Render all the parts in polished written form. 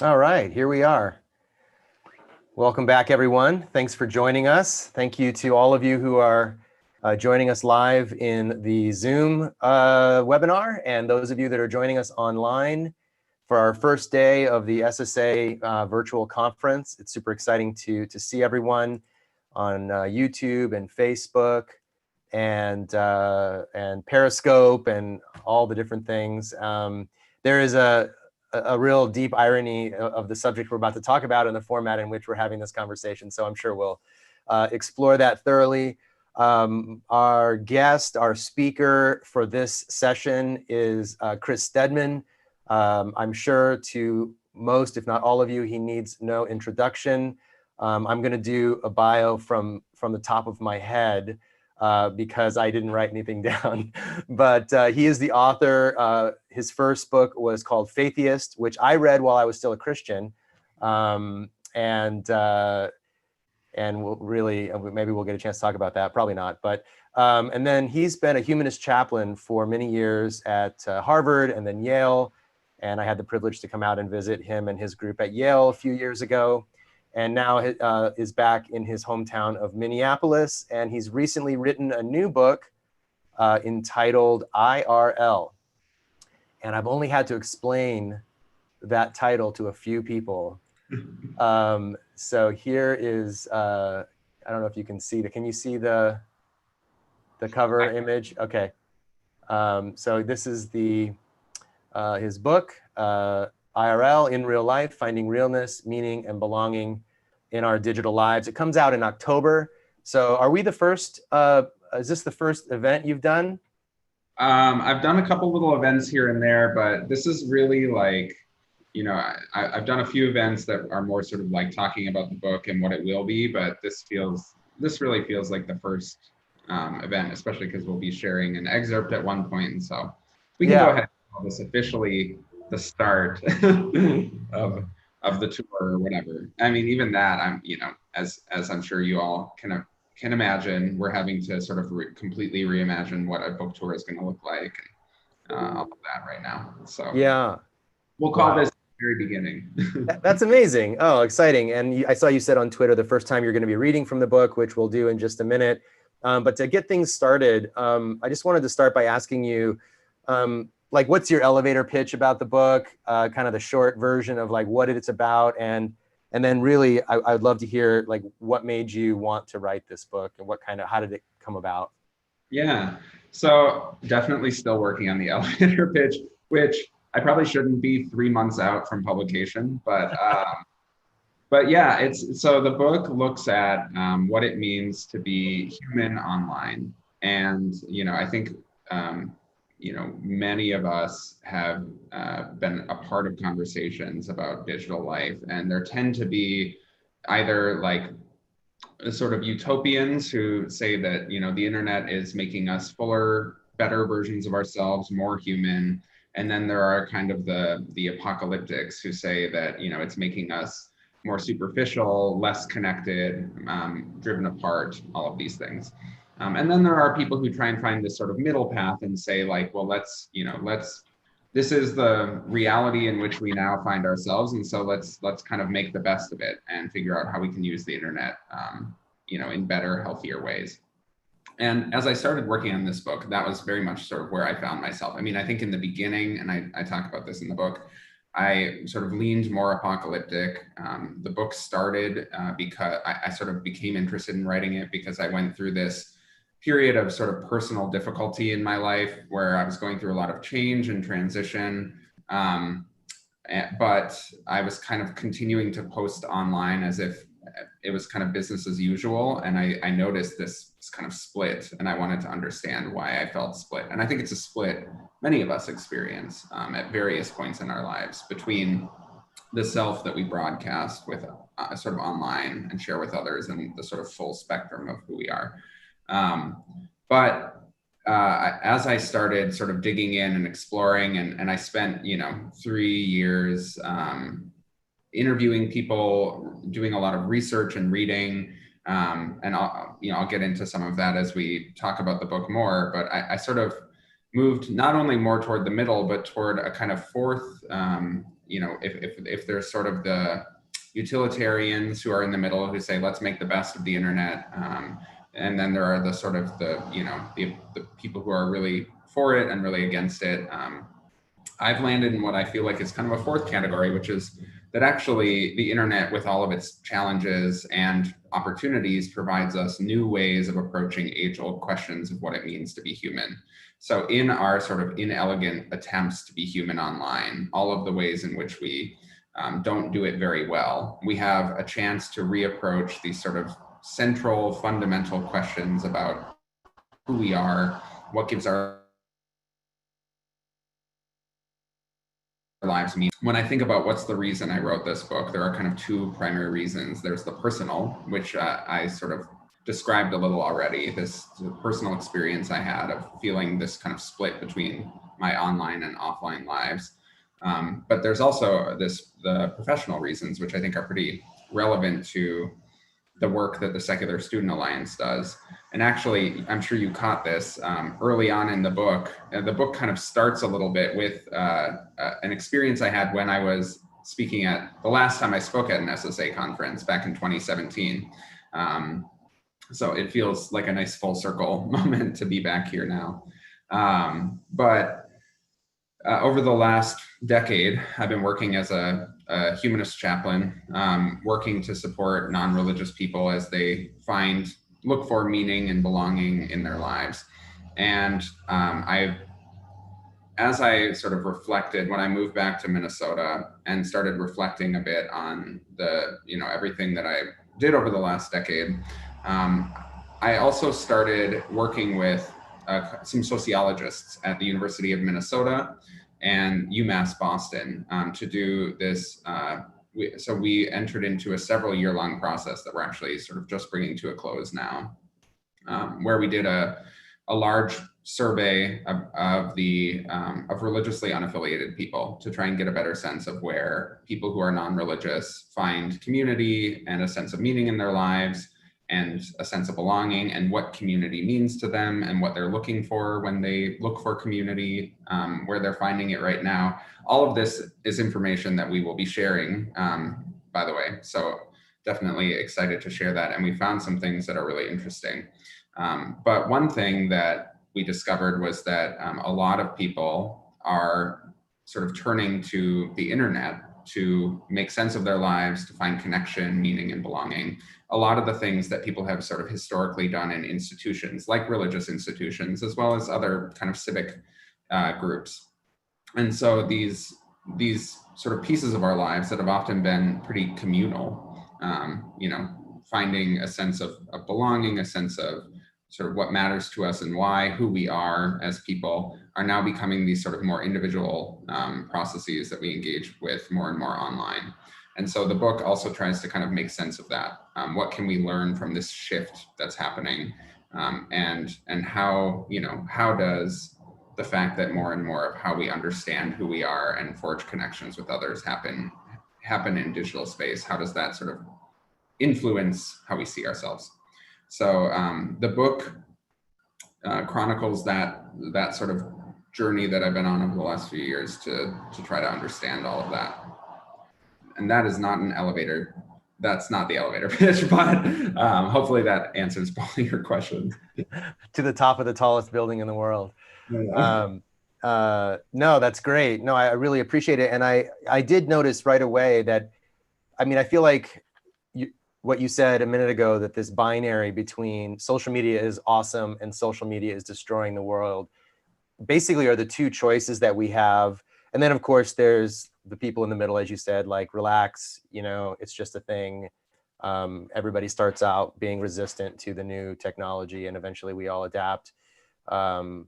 All right, here we are. Welcome back, everyone. Thanks for joining us. Thank you to all of you who are joining us live in the Zoom webinar, and those of you that are joining us online for our first day of the SSA virtual conference. It's super exciting to see everyone on YouTube and Facebook and Periscope and all the different things. There is a real deep irony of the subject we're about to talk about and the format in which we're having this conversation. So I'm sure we'll explore that thoroughly. Our guest, our speaker for this session is Chris Stedman. I'm sure to most, if not all of you, he needs no introduction. I'm going to do a bio from the top of my head because I didn't write anything down. But he is the author. His first book was called Faithiest, which I read while I was still a Christian. And we'll really, maybe we'll get a chance to talk about that, probably not. But and then he's been a humanist chaplain for many years at Harvard and then Yale. And I had the privilege to come out and visit him and his group at Yale a few years ago. And now is back in his hometown of Minneapolis. And he's recently written a new book entitled IRL. And I've only had to explain that title to a few people. So here is, I don't know if you can see can you see the cover image? Okay. So this is his book, IRL, In Real Life, Finding Realness, Meaning, and Belonging in Our Digital Lives. It comes out in October. So are we the first, is this the first event you've done? I've done a couple little events here and there, but this is really like, you know, I've done a few events that are more sort of like talking about the book and what it will be, but this really feels like the first event, especially because we'll be sharing an excerpt at one point. And so we can go ahead and call this officially the start of the tour or whatever. I mean, even that, as I'm sure you all can imagine, we're having to sort of completely reimagine what a book tour is going to look like, and all of that right now. So yeah, we'll call this the very beginning. That's amazing. Oh, exciting. And I saw you said on Twitter the first time you're going to be reading from the book, which we'll do in just a minute. But to get things started, I just wanted to start by asking you, like, what's your elevator pitch about the book, kind of the short version of like what it's about, and then really I'd love to hear like what made you want to write this book and how did it come about? Yeah, so definitely still working on the elevator pitch, which I probably shouldn't be 3 months out from publication, but yeah, so the book looks at what it means to be human online, and I think many of us have been a part of conversations about digital life, and there tend to be either like sort of utopians who say that, the internet is making us fuller, better versions of ourselves, more human. And then there are kind of the apocalyptics who say that, it's making us more superficial, less connected, driven apart, all of these things. And then there are people who try and find this sort of middle path and say like, well, this is the reality in which we now find ourselves. And so let's kind of make the best of it and figure out how we can use the internet, in better, healthier ways. And as I started working on this book, that was very much sort of where I found myself. I mean, I think in the beginning, and I talk about this in the book, I sort of leaned more apocalyptic. The book started because I sort of became interested in writing it because I went through this period of sort of personal difficulty in my life where I was going through a lot of change and transition. But I was kind of continuing to post online as if it was kind of business as usual. And I noticed this kind of split, and I wanted to understand why I felt split. And I think it's a split many of us experience at various points in our lives between the self that we broadcast with sort of online and share with others and the sort of full spectrum of who we are. But as I started sort of digging in and exploring, and I spent, 3 years interviewing people, doing a lot of research and reading, and I'll get into some of that as we talk about the book more. But I sort of moved not only more toward the middle, but toward a kind of fourth, if there's sort of the utilitarians who are in the middle who say, let's make the best of the internet. And then there are the sort of the people who are really for it and really against it. I've landed in what I feel like is kind of a fourth category, which is that actually the internet, with all of its challenges and opportunities, provides us new ways of approaching age-old questions of what it means to be human. So in our sort of inelegant attempts to be human online, all of the ways in which we don't do it very well, we have a chance to reapproach these sort of central, fundamental questions about who we are, what gives our lives mean. When I think about what's the reason I wrote this book, there are kind of two primary reasons. There's the personal, which I sort of described a little already, this personal experience I had of feeling this kind of split between my online and offline lives. But there's also the professional reasons, which I think are pretty relevant to the work that the Secular Student Alliance does. And actually, I'm sure you caught this early on in the book. The book kind of starts a little bit with an experience I had when I was speaking at the last time I spoke at an SSA conference back in 2017. So it feels like a nice full circle moment to be back here now. But over the last decade, I've been working as a humanist chaplain, working to support non-religious people as they look for meaning and belonging in their lives. And as I sort of reflected when I moved back to Minnesota and started reflecting a bit on everything that I did over the last decade, I also started working with some sociologists at the University of Minnesota and UMass Boston to do this. So we entered into a several-year-long process that we're actually sort of just bringing to a close now, where we did a large survey of religiously unaffiliated people to try and get a better sense of where people who are non-religious find community and a sense of meaning in their lives and a sense of belonging, and what community means to them and what they're looking for when they look for community, where they're finding it right now. All of this is information that we will be sharing, by the way. So definitely excited to share that. And we found some things that are really interesting. But one thing that we discovered was that a lot of people are sort of turning to the internet to make sense of their lives, to find connection, meaning, and belonging. A lot of the things that people have sort of historically done in institutions, like religious institutions, as well as other kind of civic groups. And so these sort of pieces of our lives that have often been pretty communal, finding a sense of belonging, a sense of sort of what matters to us and why, who we are as people, are now becoming these sort of more individual processes that we engage with more and more online. And so the book also tries to kind of make sense of that. What can we learn from this shift that's happening? And how does the fact that more and more of how we understand who we are and forge connections with others happen in digital space? How does that sort of influence how we see ourselves? So the book chronicles that sort of journey that I've been on over the last few years to try to understand all of that. And that is not an elevator. That's not the elevator pitch, but hopefully that answers both of your questions. To the top of the tallest building in the world. Yeah. No, that's great. No, I really appreciate it. And I did notice right away that, I feel like what you said a minute ago, that this binary between social media is awesome and social media is destroying the world, basically are the two choices that we have. And then of course there's the people in the middle, as you said, like relax, it's just a thing. Everybody starts out being resistant to the new technology and eventually we all adapt. And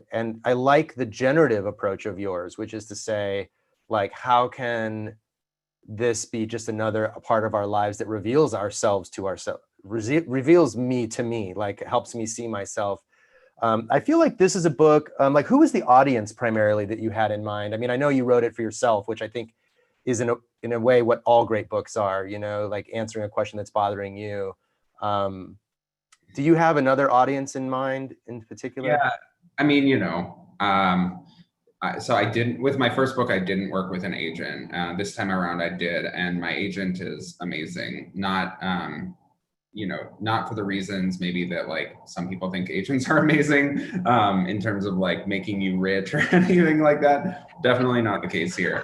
I like the generative approach of yours, which is to say, like, how can this be just another part of our lives that reveals ourselves to ourselves, reveals me to me, like helps me see myself. I feel like this is a book, like, who was the audience primarily that you had in mind? I know you wrote it for yourself, which I think is in a way what all great books are, like answering a question that's bothering you. Do you have another audience in mind in particular? Yeah, So I didn't, with my first book, I didn't work with an agent. This time around I did, and my agent is amazing. Not, not for the reasons maybe that like some people think agents are amazing, in terms of like making you rich or anything like that. Definitely not the case here.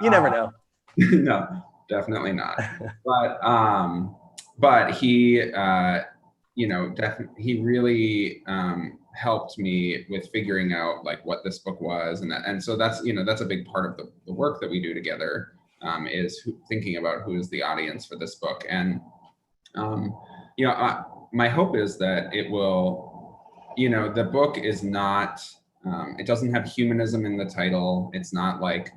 You never know. No, definitely not. But he, he really helped me with figuring out like what this book was, and so that's a big part of the work that we do together, is thinking about who is the audience for this book. And my hope is that it will, the book is not, it doesn't have humanism in the title. It's not like,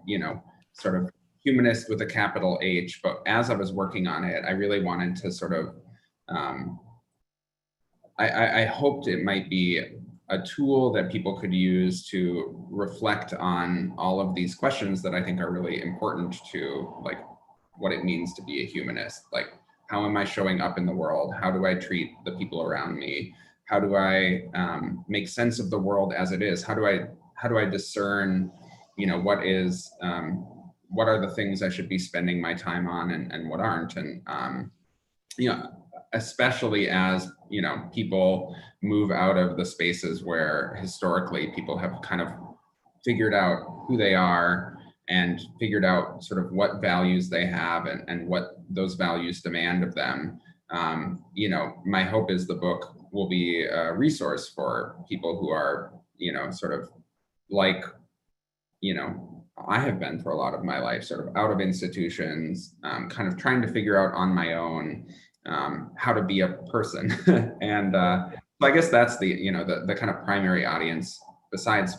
sort of humanist with a capital H, but as I was working on it, I really wanted to sort of, I hoped it might be a tool that people could use to reflect on all of these questions that I think are really important to like what it means to be a humanist. Like, how am I showing up in the world? How do I treat the people around me? How do I make sense of the world as it is? How do I discern, what are the things I should be spending my time on, and what aren't? And especially as people move out of the spaces where historically people have kind of figured out who they are and figured out sort of what values they have, and what those values demand of them. My hope is the book will be a resource for people who are, sort of like, I have been for a lot of my life, sort of out of institutions, kind of trying to figure out on my own how to be a person. And so I guess that's the kind of primary audience, besides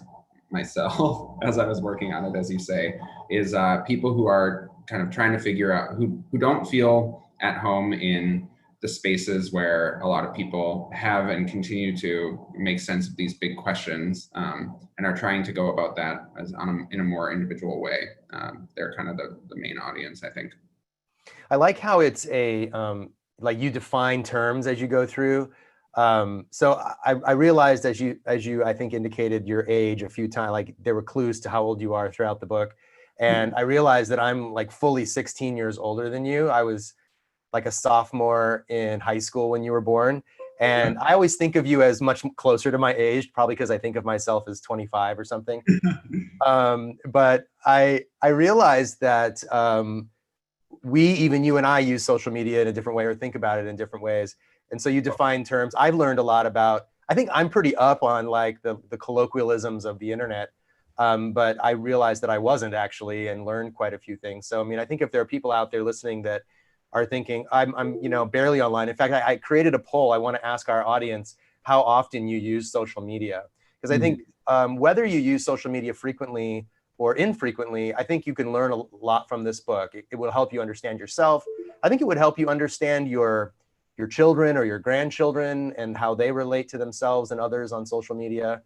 myself, as I was working on it, as you say, is people who are kind of trying to figure out, who don't feel at home in the spaces where a lot of people have and continue to make sense of these big questions, and are trying to go about that in a more individual way. They're kind of the main audience, I think. I like how it's like you define terms as you go through. So I realized as you I think indicated your age a few times, like there were clues to how old you are throughout the book. And I realized that I'm like fully 16 years older than you. I was like a sophomore in high school when you were born. And I always think of you as much closer to my age, probably because I think of myself as 25 or something. But I realized that even you and I use social media in a different way, or think about it in different ways. And so you define terms. I've learned a lot about, I think I'm pretty up on like the colloquialisms of the internet. But I realized that I wasn't actually, and learned quite a few things. So, I mean, I think if there are people out there listening that are thinking, I'm barely online. In fact, I created a poll. I want to ask our audience how often you use social media. Because I think whether you use social media frequently or infrequently, I think you can learn a lot from this book. It will help you understand yourself. I think it would help you understand your children or your grandchildren and how they relate to themselves and others on social media.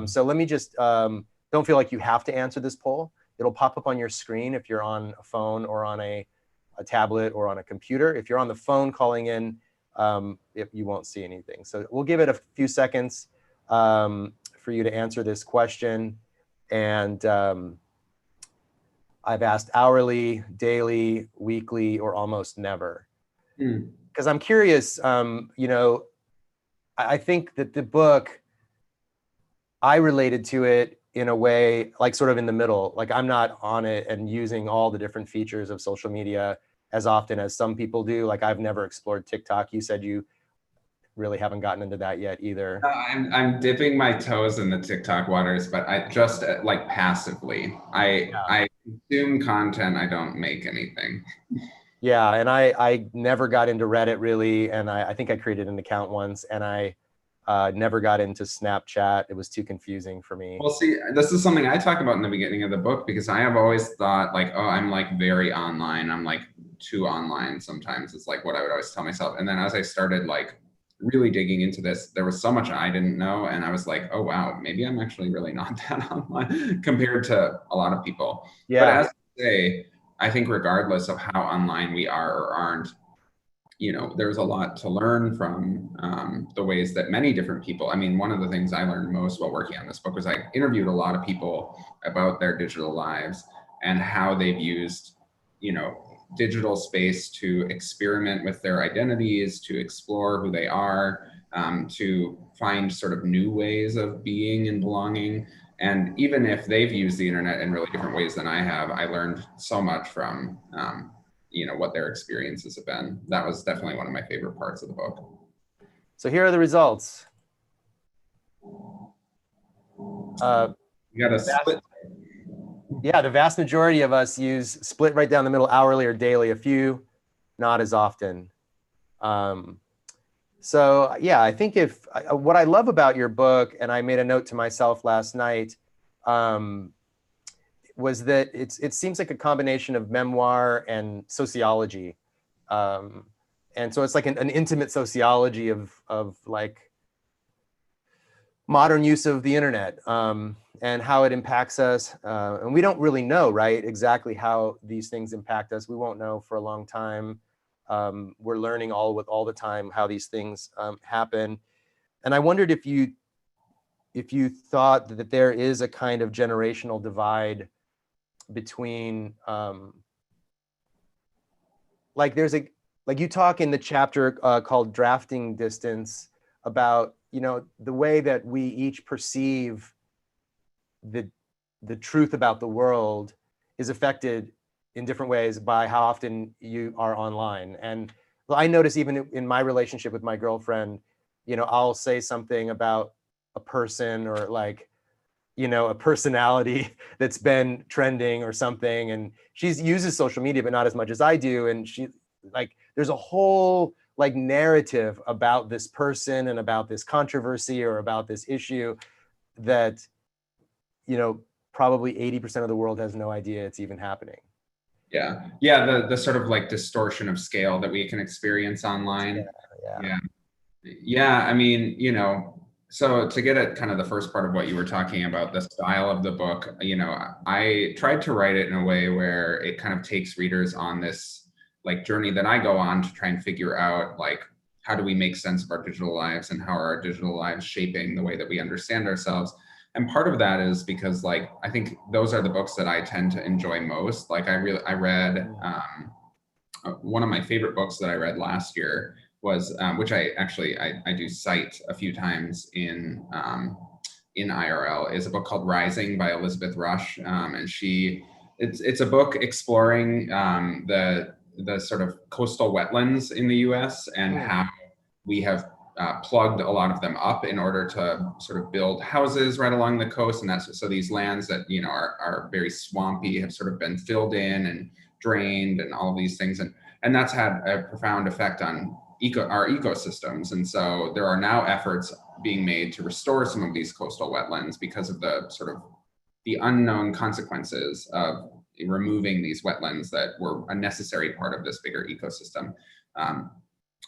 So let me just, don't feel like you have to answer this poll. It'll pop up on your screen if you're on a phone or on a tablet or on a computer. If you're on the phone calling in, you won't see anything. So we'll give it a few seconds for you to answer this question. And I've asked hourly, daily, weekly, or almost never. Because I'm curious, I think that the book, I related to it in a way, like sort of in the middle. Like I'm not on it and using all the different features of social media as often as some people do. Like I've never explored TikTok. You said you really haven't gotten into that yet either. I'm dipping my toes in the TikTok waters, but I just like passively. I consume content. I don't make anything. Yeah, and I never got into Reddit really, and I think I created an account once, and I never got into Snapchat. It was too confusing for me. Well, see, this is something I talk about in the beginning of the book, because I have always thought like, oh, I'm like very online. I'm like too online sometimes. It's like what I would always tell myself. And then as I started like really digging into this, there was so much I didn't know. And I was like, oh, wow, maybe I'm actually really not that online compared to a lot of people. Yeah. But as I say, I think regardless of how online we are or aren't, there's a lot to learn from the ways that many different people, I mean, one of the things I learned most while working on this book was I interviewed a lot of people about their digital lives and how they've used, digital space to experiment with their identities, to explore who they are, to find sort of new ways of being and belonging. And even if they've used the internet in really different ways than I have, I learned so much from, what their experiences have been. That was definitely one of my favorite parts of the book. So here are the results. You got a split. Yeah, the vast majority of us use split right down the middle, hourly or daily, a few, not as often. So yeah, I think what I love about your book, and I made a note to myself last night, was that it seems like a combination of memoir and sociology. And so it's like an intimate sociology of like modern use of the internet and how it impacts us. And we don't really know, right, exactly how these things impact us. We won't know for a long time. We're learning all the time how these things happen. And I wondered if you thought that there is a kind of generational divide between like you talk in the chapter called Drafting Distance about the way that we each perceive the truth about the world is affected in different ways by how often you are online. And I notice even in my relationship with my girlfriend, I'll say something about a person or like a personality that's been trending or something, and she uses social media but not as much as I do, and she like there's a whole like narrative about this person and about this controversy or about this issue that probably 80% of the world has no idea it's even happening. Yeah, the sort of like distortion of scale that we can experience online. Yeah, I mean, so to get at kind of the first part of what you were talking about, the style of the book, I tried to write it in a way where it kind of takes readers on this like journey that I go on to try and figure out like, how do we make sense of our digital lives and how are our digital lives shaping the way that we understand ourselves? And part of that is because like, I think those are the books that I tend to enjoy most. Like I read, one of my favorite books that I read last year was, which I do cite a few times in IRL, is a book called Rising by Elizabeth Rush. And it's a book exploring the sort of coastal wetlands in the US and how we have plugged a lot of them up in order to sort of build houses right along the coast. And so these lands that, are very swampy have sort of been filled in and drained and all of these things. And that's had a profound effect on our ecosystems. And so there are now efforts being made to restore some of these coastal wetlands because of the sort of the unknown consequences of removing these wetlands that were a necessary part of this bigger ecosystem.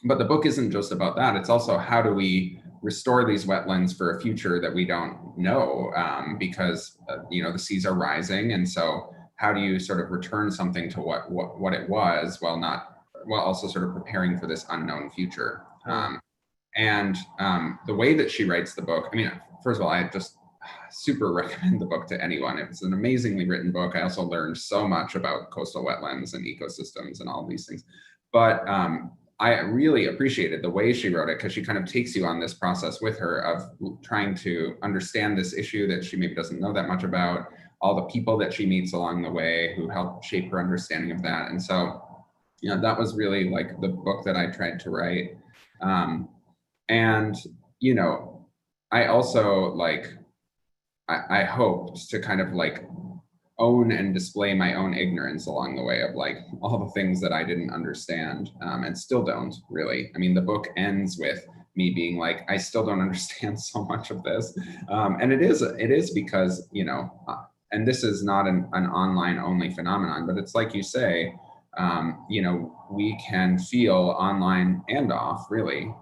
But the book isn't just about that. It's also how do we restore these wetlands for a future that we don't know, because the seas are rising. And so how do you sort of return something to what it was while also sort of preparing for this unknown future? And the way that she writes the book, I mean, first of all, I just super recommend the book to anyone. It's an amazingly written book. I also learned so much about coastal wetlands and ecosystems and all of these things. But I really appreciated the way she wrote it because she kind of takes you on this process with her of trying to understand this issue that she maybe doesn't know that much about, all the people that she meets along the way who help shape her understanding of that. And so, that was really like the book that I tried to write. And, I also like, I hoped to kind of like own and display my own ignorance along the way of like all the things that I didn't understand and still don't really. I mean, the book ends with me being like, I still don't understand so much of this. And it is because, and this is not an online only phenomenon, but it's like you say, we can feel online and off really,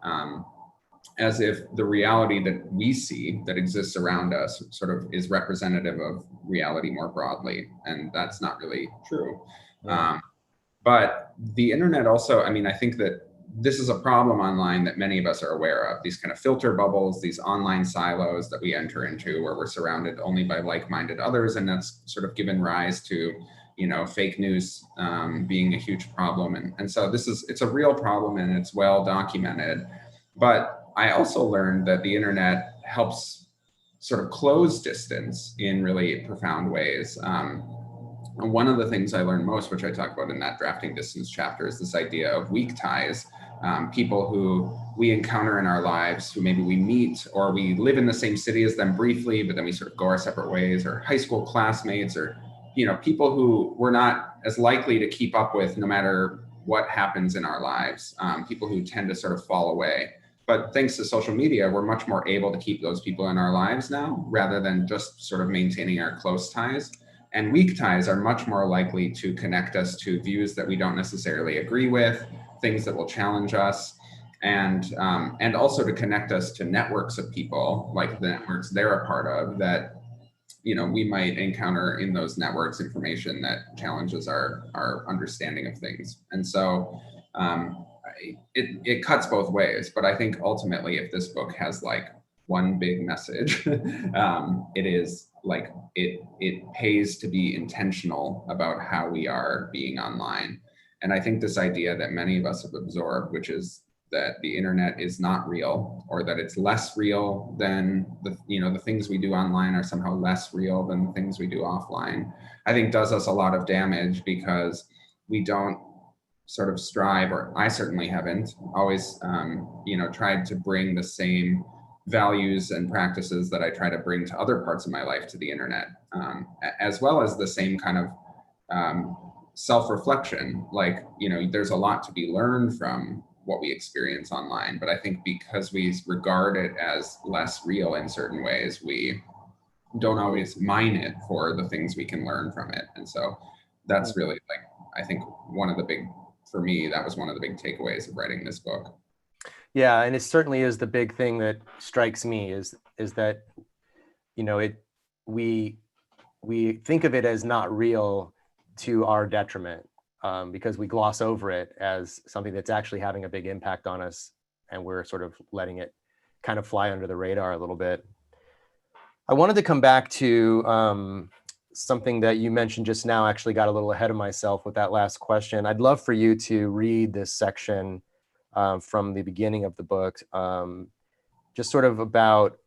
as if the reality that we see that exists around us sort of is representative of reality more broadly. And that's not really true. But the internet also, I mean, I think that this is a problem online that many of us are aware of, these kind of filter bubbles, these online silos that we enter into where we're surrounded only by like-minded others. And that's sort of given rise to, fake news being a huge problem. And so it's a real problem and it's well documented. But I also learned that the internet helps sort of close distance in really profound ways. And one of the things I learned most, which I talk about in that drafting distance chapter, is this idea of weak ties. People who we encounter in our lives, who maybe we meet or we live in the same city as them briefly, but then we sort of go our separate ways, or high school classmates, or people who we're not as likely to keep up with no matter what happens in our lives, people who tend to sort of fall away. But thanks to social media, we're much more able to keep those people in our lives now, rather than just sort of maintaining our close ties. And weak ties are much more likely to connect us to views that we don't necessarily agree with, things that will challenge us, and also to connect us to networks of people, like the networks they're a part of, that we might encounter in those networks information that challenges our understanding of things. And so it cuts both ways. But I think ultimately, if this book has like one big message, it is like it pays to be intentional about how we are being online. And I think this idea that many of us have absorbed, which is that the internet is not real, or that it's less real than the things we do online are somehow less real than the things we do offline, I think does us a lot of damage, because we don't sort of strive, or I certainly haven't always, tried to bring the same values and practices that I try to bring to other parts of my life to the internet, as well as the same kind of self-reflection. Like, there's a lot to be learned from what we experience online, but I think because we regard it as less real in certain ways, we don't always mine it for the things we can learn from it. And so that's really, like, I think for me, that was one of the big takeaways of writing this book. Yeah, and it certainly is the big thing that strikes me is that we think of it as not real to our detriment, because we gloss over it as something that's actually having a big impact on us, and we're sort of letting it kind of fly under the radar a little bit. I wanted to come back to something that you mentioned just now. Actually got a little ahead of myself with that last question. I'd love for you to read this section from the beginning of the book, just sort of about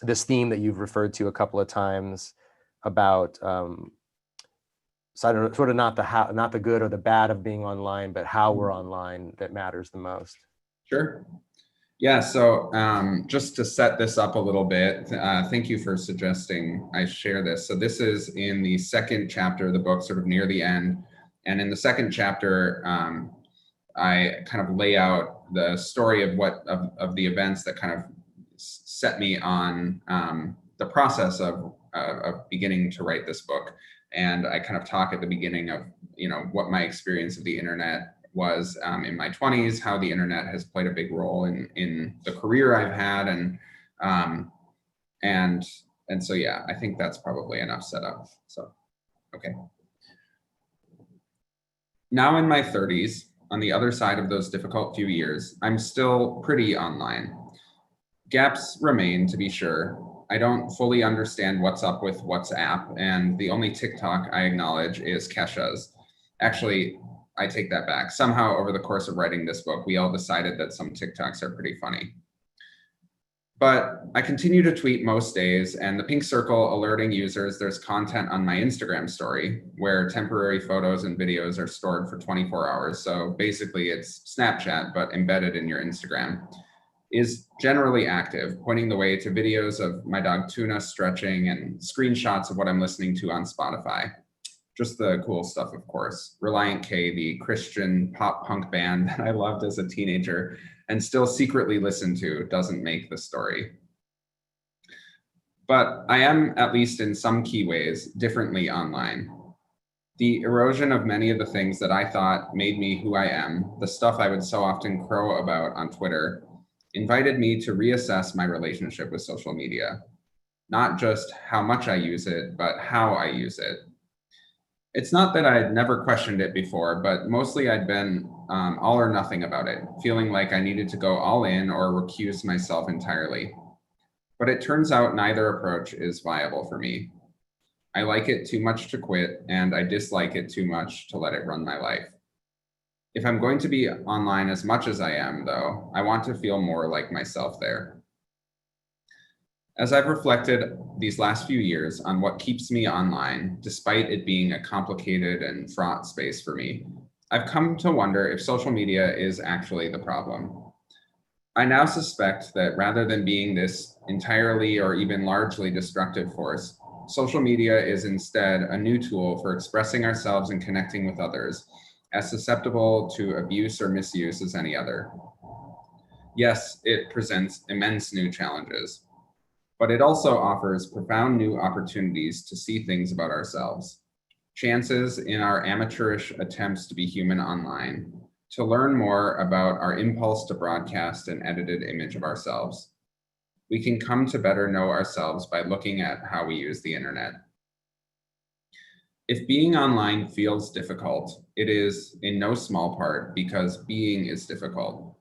this theme that you've referred to a couple of times about, so I don't know, sort of not the good or the bad of being online, but how we're online that matters the most. Sure. Yeah, so just to set this up a little bit, thank you for suggesting I share this. So this is in the second chapter of the book, sort of near the end. And in the second chapter, I kind of lay out the story of the events that kind of set me on the process of beginning to write this book. And I kind of talk at the beginning of, what my experience of the internet was in my 20s, how the internet has played a big role in the career I've had. And so, yeah, I think that's probably enough setup. So, okay. Now in my 30s, on the other side of those difficult few years, I'm still pretty online. Gaps remain, to be sure. I don't fully understand what's up with WhatsApp, and the only TikTok I acknowledge is Kesha's. Actually, I take that back. Somehow over the course of writing this book, we all decided that some TikToks are pretty funny. But I continue to tweet most days, and the pink circle alerting users there's content on my Instagram story where temporary photos and videos are stored for 24 hours. So basically it's Snapchat, but embedded in your Instagram, is generally active, pointing the way to videos of my dog Tuna stretching and screenshots of what I'm listening to on Spotify. Just the cool stuff, of course. Reliant K, the Christian pop punk band that I loved as a teenager and still secretly listen to, doesn't make the story. But I am, at least in some key ways, differently online. The erosion of many of the things that I thought made me who I am, the stuff I would so often crow about on Twitter, invited me to reassess my relationship with social media. Not just how much I use it, but how I use it. It's not that I had never questioned it before, but mostly I'd been all or nothing about it, feeling like I needed to go all in or recuse myself entirely. But it turns out neither approach is viable for me. I like it too much to quit, and I dislike it too much to let it run my life. If I'm going to be online as much as I am, though, I want to feel more like myself there. As I've reflected these last few years on what keeps me online, despite it being a complicated and fraught space for me, I've come to wonder if social media is actually the problem. I now suspect that rather than being this entirely or even largely destructive force, social media is instead a new tool for expressing ourselves and connecting with others, as susceptible to abuse or misuse as any other. Yes, it presents immense new challenges, but it also offers profound new opportunities to see things about ourselves, chances in our amateurish attempts to be human online, to learn more about our impulse to broadcast an edited image of ourselves. We can come to better know ourselves by looking at how we use the internet. If being online feels difficult, it is in no small part because being is difficult.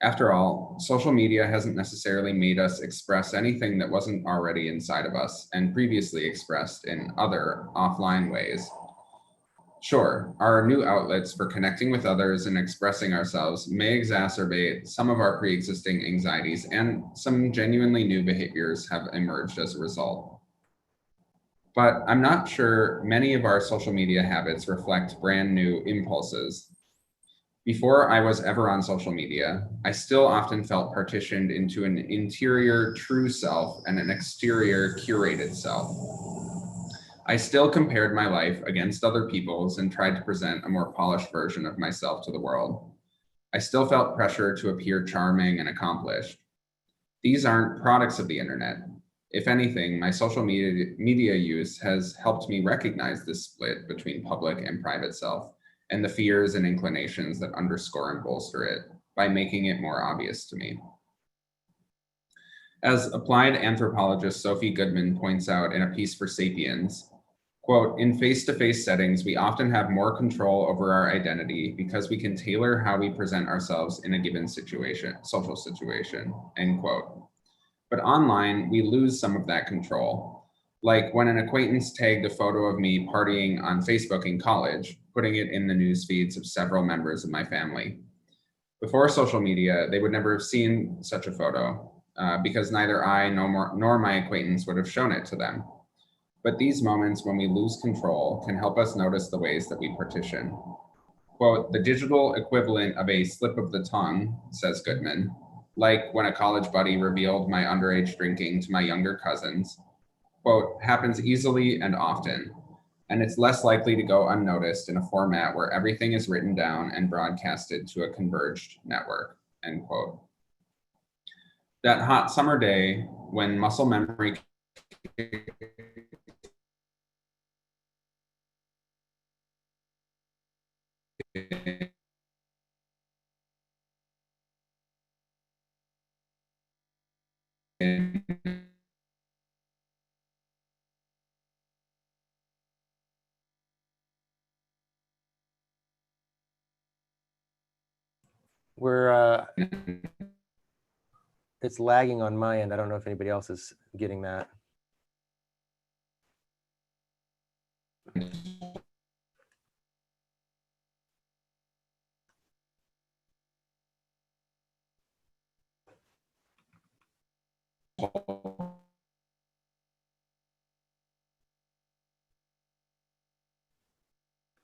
After all, social media hasn't necessarily made us express anything that wasn't already inside of us and previously expressed in other offline ways. Sure, our new outlets for connecting with others and expressing ourselves may exacerbate some of our pre-existing anxieties, and some genuinely new behaviors have emerged as a result. But I'm not sure many of our social media habits reflect brand new impulses. Before I was ever on social media, I still often felt partitioned into an interior true self and an exterior curated self. I still compared my life against other people's and tried to present a more polished version of myself to the world. I still felt pressure to appear charming and accomplished. These aren't products of the internet. If anything, my social media use has helped me recognize this split between public and private self and the fears and inclinations that underscore and bolster it by making it more obvious to me. As applied anthropologist Sophie Goodman points out in a piece for Sapiens, quote, in face-to-face settings, we often have more control over our identity because we can tailor how we present ourselves in a given situation, social situation, end quote. But online, we lose some of that control. Like when an acquaintance tagged a photo of me partying on Facebook in college, putting it in the news feeds of several members of my family. Before social media, they would never have seen such a photo because neither I nor my acquaintance would have shown it to them. But these moments when we lose control can help us notice the ways that we partition. Quote, the digital equivalent of a slip of the tongue, says Goodman, like when a college buddy revealed my underage drinking to my younger cousins, quote, happens easily and often, and it's less likely to go unnoticed in a format where everything is written down and broadcasted to a converged network, end quote. That hot summer day when muscle memory We're it's lagging on my end. I don't know if anybody else is getting that.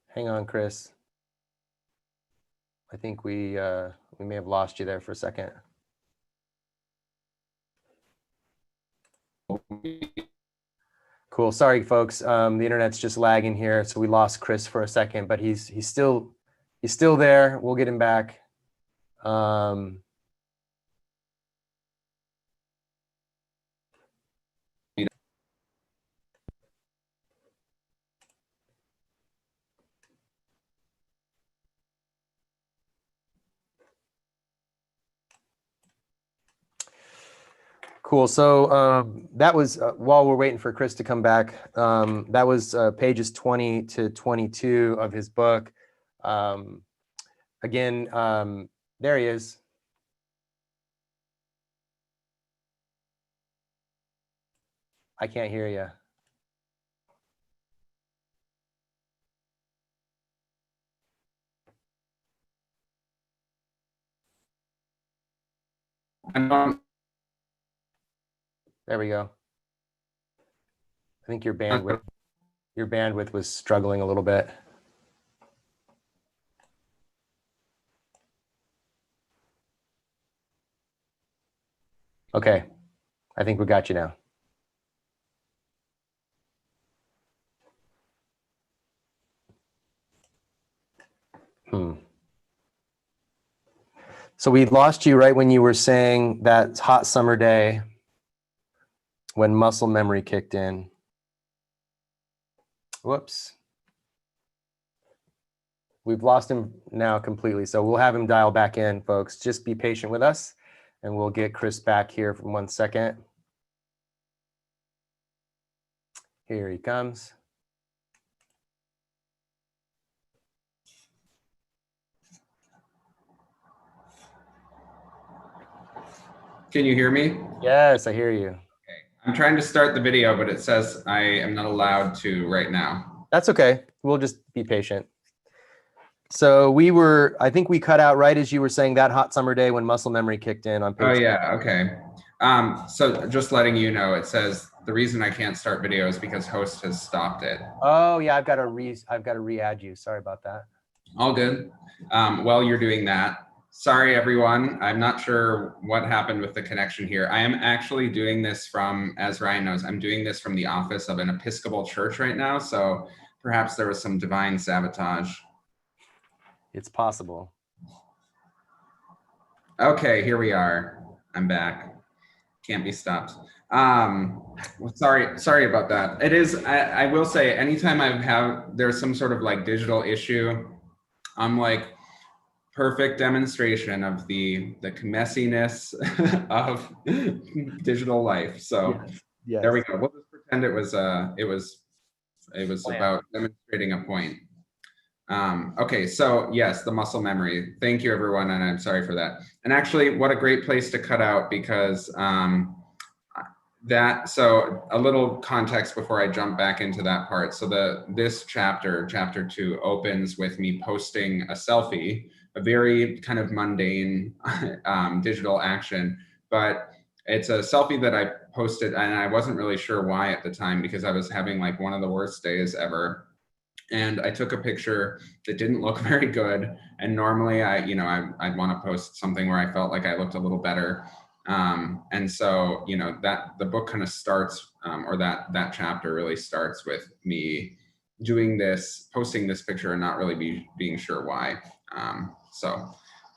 Hang on, Chris. I think we may have lost you there for a second. Cool. Sorry, folks. The internet's just lagging here, so we lost Chris for a second, but he's still there. We'll get him back. Cool. So that was while we're waiting for Chris to come back. That was pages 20 to 22 of his book. Again, there he is. I can't hear you. There we go. I think your bandwidth was struggling a little bit. Okay, I think we got you now. So we lost you right when you were saying that hot summer day when muscle memory kicked in. Whoops. We've lost him now completely. So we'll have him dial back in, folks. Just be patient with us and we'll get Chris back here for 1 second. Here he comes. Can you hear me? Yes, I hear you. Okay. I'm trying to start the video, but it says I am not allowed to right now. That's okay. We'll just be patient. So I think we cut out right as you were saying that hot summer day when muscle memory kicked in on page. Oh yeah, okay. So just letting you know, it says the reason I can't start video is because host has stopped it. Oh yeah, I've got to re-add you. Sorry about that. All good. While you're doing that, sorry everyone. I'm not sure what happened with the connection here. I am actually doing this from, as Ryan knows, I'm doing this from the office of an Episcopal church right now. So perhaps there was some divine sabotage. It's possible. Okay, here we are. I'm back. Can't be stopped. Well, sorry about that. It is, I will say, anytime there's some sort of like digital issue, I'm like perfect demonstration of the messiness of digital life. So yes. There we go. We'll just pretend it was about demonstrating a point. Okay, so yes, the muscle memory. Thank you, everyone, and I'm sorry for that. And actually, what a great place to cut out because so a little context before I jump back into that part. So this chapter 2, opens with me posting a selfie, a very kind of mundane digital action, but it's a selfie that I posted, and I wasn't really sure why at the time because I was having like one of the worst days ever. And I took a picture that didn't look very good. And normally I'd want to post something where I felt like I looked a little better. And so, that the book kind of starts, or that chapter really starts with me posting this picture and not really being sure why. So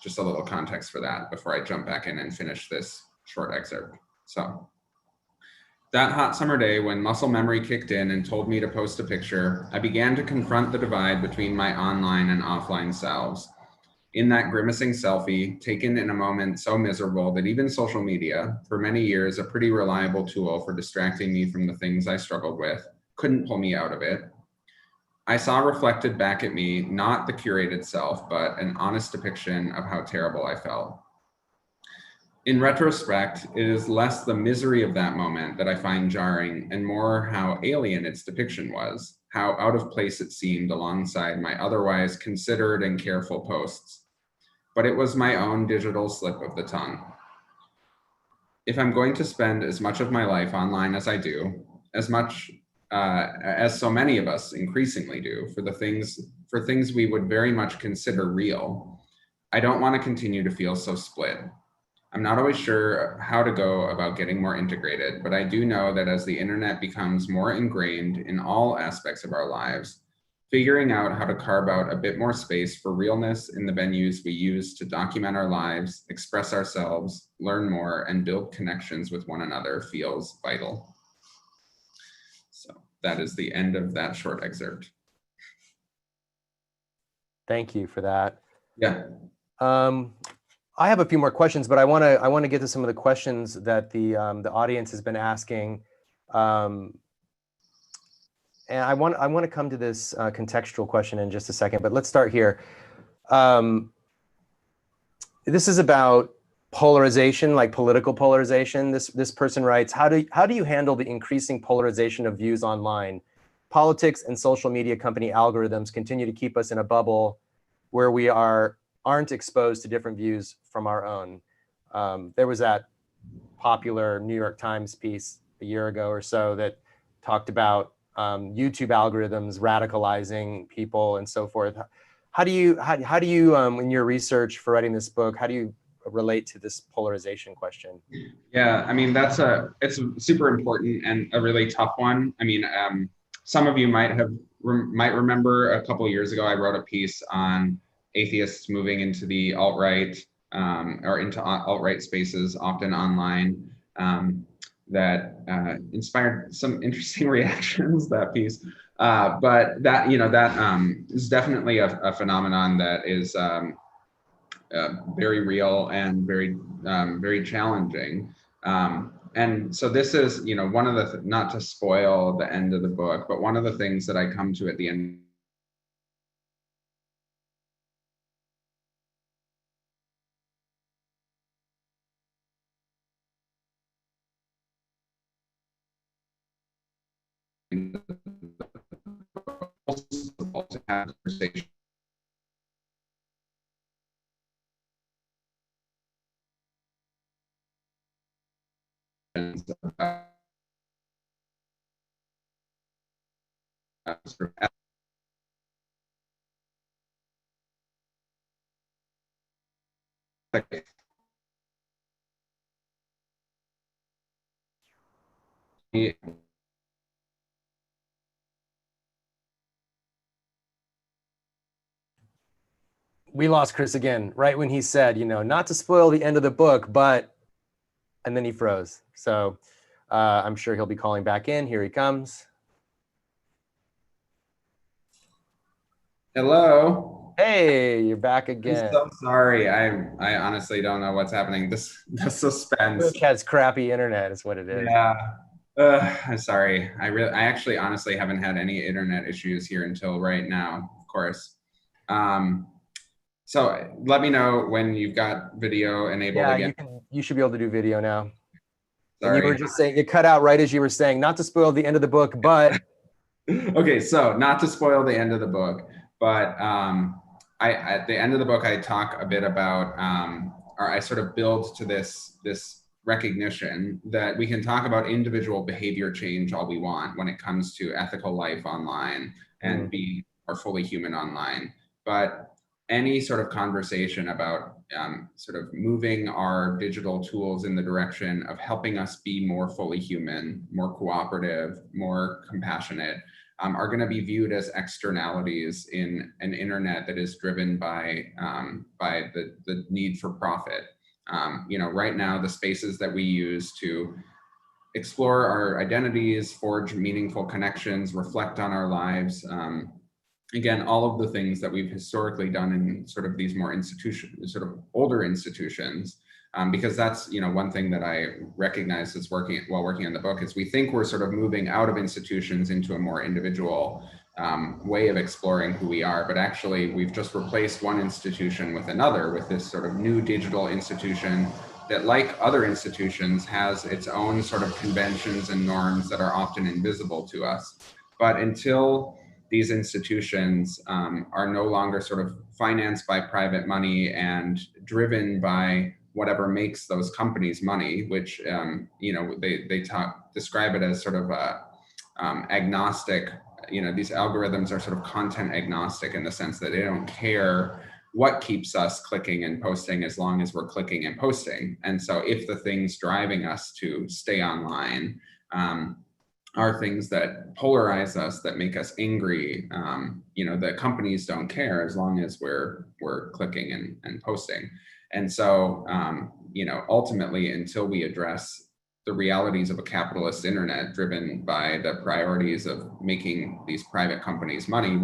just a little context for that before I jump back in and finish this short excerpt. So that hot summer day when muscle memory kicked in and told me to post a picture, I began to confront the divide between my online and offline selves. In that grimacing selfie, taken in a moment so miserable that even social media, for many years a pretty reliable tool for distracting me from the things I struggled with, couldn't pull me out of it. I saw reflected back at me not the curated self, but an honest depiction of how terrible I felt. In retrospect, it is less the misery of that moment that I find jarring and more how alien its depiction was, how out of place it seemed alongside my otherwise considered and careful posts. But it was my own digital slip of the tongue. If I'm going to spend as much of my life online as I do, as much as so many of us increasingly do for things we would very much consider real, I don't want to continue to feel so split. I'm not always sure how to go about getting more integrated, but I do know that as the internet becomes more ingrained in all aspects of our lives, figuring out how to carve out a bit more space for realness in the venues we use to document our lives, express ourselves, learn more, and build connections with one another feels vital. So that is the end of that short excerpt. Thank you for that. Yeah. I have a few more questions, but I want to get to some of the questions that the audience has been asking, and I want to come to this contextual question in just a second. But let's start here. This is about polarization, like political polarization. This person writes, how do you handle the increasing polarization of views online? Politics and social media company algorithms continue to keep us in a bubble where we aren't exposed to different views from our own. There was that popular New York Times piece a year ago or so that talked about YouTube algorithms radicalizing people and so forth. How do you in your research for writing this book, how do you relate to this polarization question? Yeah, I mean, it's super important and a really tough one. I mean, some of you might remember a couple of years ago, I wrote a piece on atheists moving into the alt-right or into alt-right spaces, often online, that inspired some interesting reactions, that piece. But that, is definitely a phenomenon that is very real and very challenging. And so this is, one of the, not to spoil the end of the book, but one of the things that I come to at the end to have conversation about sort of ethics. We lost Chris again, right when he said, not to spoil the end of the book, but, and then he froze. So I'm sure he'll be calling back in. Here he comes. Hello. Hey, you're back I'm again. so sorry. I honestly don't know what's happening. The suspense. Luke has crappy internet is what it is. Yeah. I'm sorry. I actually honestly haven't had any internet issues here until right now, of course. So let me know when you've got video enabled again. You should be able to do video now. Sorry. And you were just saying, it cut out right as you were saying, not to spoil the end of the book, but. Okay, so not to spoil the end of the book, but at the end of the book, I talk a bit about, or I sort of build to this recognition that we can talk about individual behavior change all we want when it comes to ethical life online and be more fully human online. But any sort of conversation about sort of moving our digital tools in the direction of helping us be more fully human, more cooperative, more compassionate, are going to be viewed as externalities in an internet that is driven by the need for profit. Right now, the spaces that we use to explore our identities, forge meaningful connections, reflect on our lives, again, all of the things that we've historically done in sort of these more sort of older institutions, because that's, one thing that I recognize as while working on the book is we think we're sort of moving out of institutions into a more individual way of exploring who we are, but actually we've just replaced one institution with another with this sort of new digital institution that, like other institutions, has its own sort of conventions and norms that are often invisible to us. But until these institutions are no longer sort of financed by private money and driven by whatever makes those companies money, which they describe it as sort of agnostic. These algorithms are sort of content agnostic in the sense that they don't care what keeps us clicking and posting as long as we're clicking and posting. And so if the things driving us to stay online are things that polarize us, that make us angry, the companies don't care as long as we're clicking and posting. And so, ultimately, until we address the realities of a capitalist internet driven by the priorities of making these private companies money,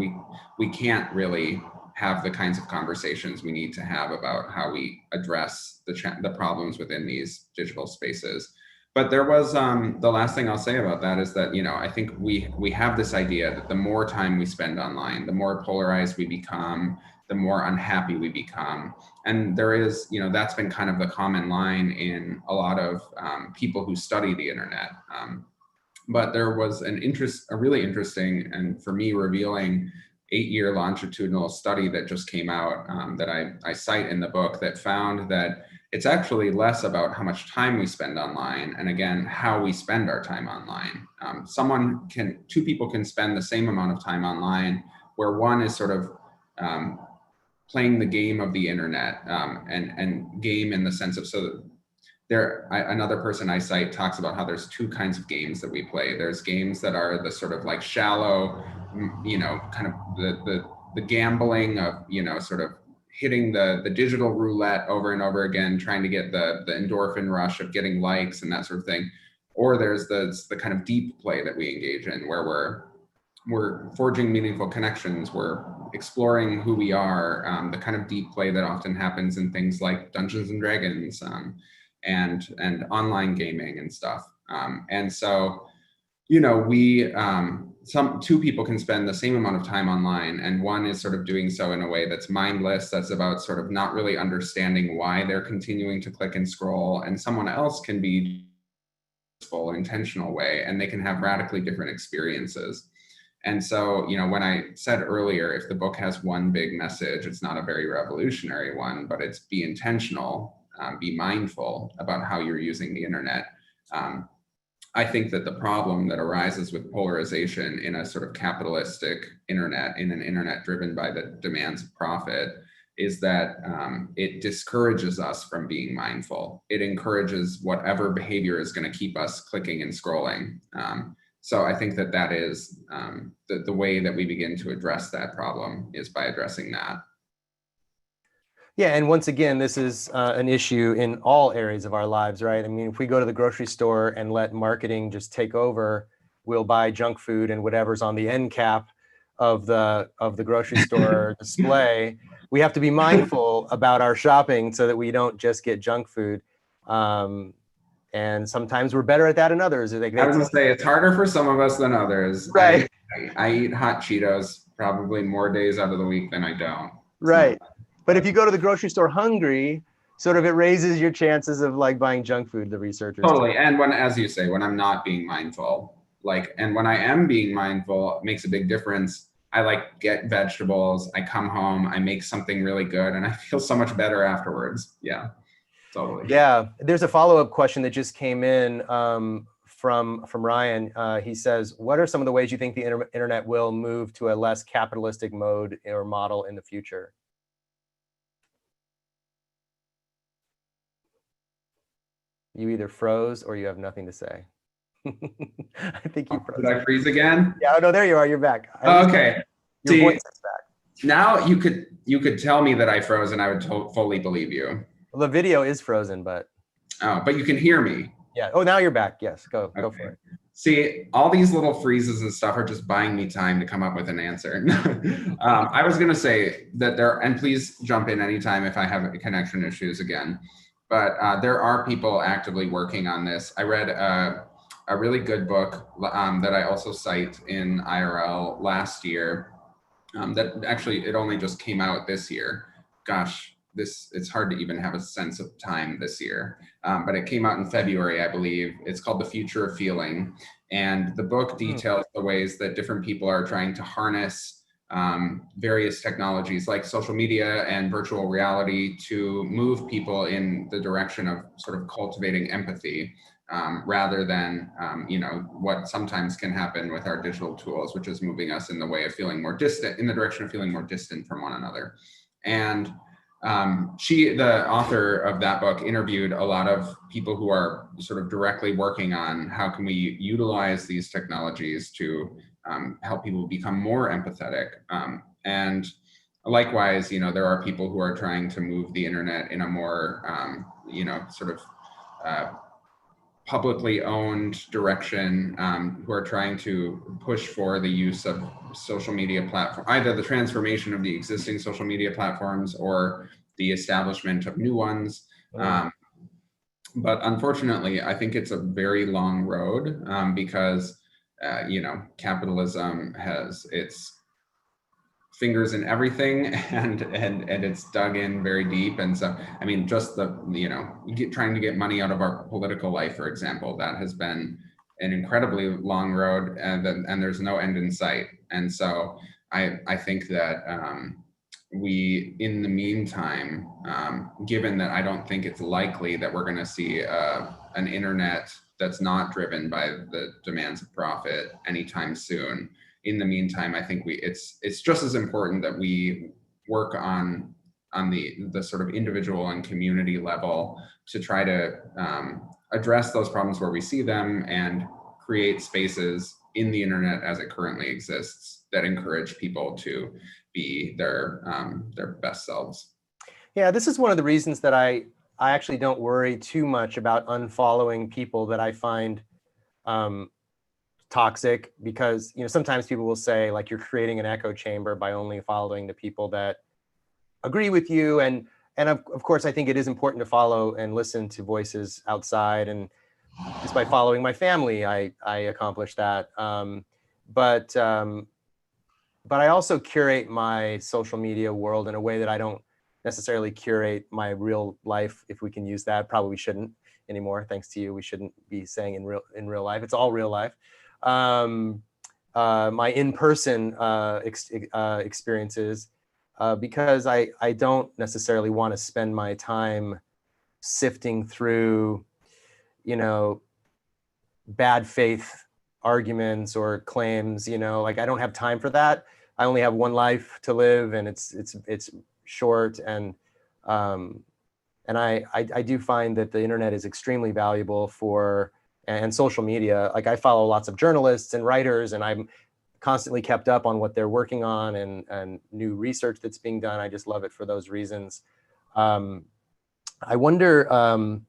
we can't really have the kinds of conversations we need to have about how we address the problems within these digital spaces. But there was the last thing I'll say about that is that, I think we have this idea that the more time we spend online, the more polarized we become, the more unhappy we become. And there is, that's been kind of the common line in a lot of people who study the internet. But there was a really interesting and for me revealing 8-year longitudinal study that just came out that I cite in the book that found that it's actually less about how much time we spend online, and again, how we spend our time online. Two people can spend the same amount of time online, where one is sort of playing the game of the internet, and game in the sense of, another person I cite talks about how there's two kinds of games that we play. There's games that are the sort of like shallow, kind of the gambling of, sort of hitting the digital roulette over and over again, trying to get the endorphin rush of getting likes and that sort of thing. Or there's the kind of deep play that we engage in, where we're forging meaningful connections, we're exploring who we are, the kind of deep play that often happens in things like Dungeons and Dragons, and online gaming and stuff. And so, two people can spend the same amount of time online, and one is sort of doing so in a way that's mindless, that's about sort of not really understanding why they're continuing to click and scroll, and someone else can be full intentional way, and they can have radically different experiences. And so, when I said earlier, if the book has one big message, it's not a very revolutionary one, but it's be intentional, be mindful about how you're using the internet. I think that the problem that arises with polarization in a sort of capitalistic internet, in an internet driven by the demands of profit, is that it discourages us from being mindful. It encourages whatever behavior is going to keep us clicking and scrolling. So I think that is the way that we begin to address that problem, is by addressing that. Yeah, and once again, this is an issue in all areas of our lives, right? I mean, if we go to the grocery store and let marketing just take over, we'll buy junk food and whatever's on the end cap of the grocery store display. We have to be mindful about our shopping so that we don't just get junk food. And sometimes we're better at that than others. I was going to say, it's harder for some of us than others. Right. I eat hot Cheetos probably more days out of the week than I don't. Right. But if you go to the grocery store hungry, sort of it raises your chances of like buying junk food, the researchers. Totally. And as you say, when I'm not being mindful, and when I am being mindful, it makes a big difference. I get vegetables, I come home, I make something really good, and I feel so much better afterwards. Yeah, totally. Yeah. There's a follow-up question that just came in from Ryan. He says, what are some of the ways you think the internet will move to a less capitalistic mode or model in the future? You either froze or you have nothing to say. I think you froze. Did I freeze again? Yeah, no, there you are. You're back. Okay. Your voice is back. Now you could tell me that I froze and I would fully believe you. Well, the video is frozen, but. Oh, but you can hear me. Yeah. Oh, now you're back. Yes, go for it. See, all these little freezes and stuff are just buying me time to come up with an answer. I was going to say that and please jump in anytime if I have connection issues again. But there are people actively working on this. I read a really good book that I also cite in IRL last year. That actually, it only just came out this year. Gosh, it's hard to even have a sense of time this year. But it came out in February, I believe. It's called The Future of Feeling. And the book details the ways that different people are trying to harness various technologies like social media and virtual reality to move people in the direction of sort of cultivating empathy, rather than what sometimes can happen with our digital tools, which is moving us in the way of feeling more distant, in the direction of feeling more distant from one another. And the author of that book, interviewed a lot of people who are sort of directly working on how can we utilize these technologies to help people become more empathetic. And likewise, there are people who are trying to move the internet in a more, sort of publicly owned direction, who are trying to push for the use of social media platform, either the transformation of the existing social media platforms or the establishment of new ones. But unfortunately, I think it's a very long road, because capitalism has its fingers in everything, and it's dug in very deep. And so, I mean, just trying to get money out of our political life, for example, that has been an incredibly long road, and there's no end in sight. And so I think that we, in the meantime, given that I don't think it's likely that we're going to see an internet that's not driven by the demands of profit anytime soon, in the meantime, I think it's just as important that we work on the sort of individual and community level to try to address those problems where we see them, and create spaces in the internet as it currently exists that encourage people to be their best selves. Yeah, this is one of the reasons that I actually don't worry too much about unfollowing people that I find toxic, because sometimes people will say, like, you're creating an echo chamber by only following the people that agree with you, and of course I think it is important to follow and listen to voices outside, and just by following my family I accomplish that, but I also curate my social media world in a way that I don't necessarily curate my real life, if we can use that. Probably shouldn't anymore, thanks to you. We shouldn't be saying in real life. It's all real life. My in-person experiences, because I don't necessarily want to spend my time sifting through, bad faith arguments or claims, like, I don't have time for that. I only have one life to live, and it's short, and I do find that the internet is extremely valuable and social media. Like, I follow lots of journalists and writers, and I'm constantly kept up on what they're working on, and new research that's being done. I just love it for those reasons. I wonder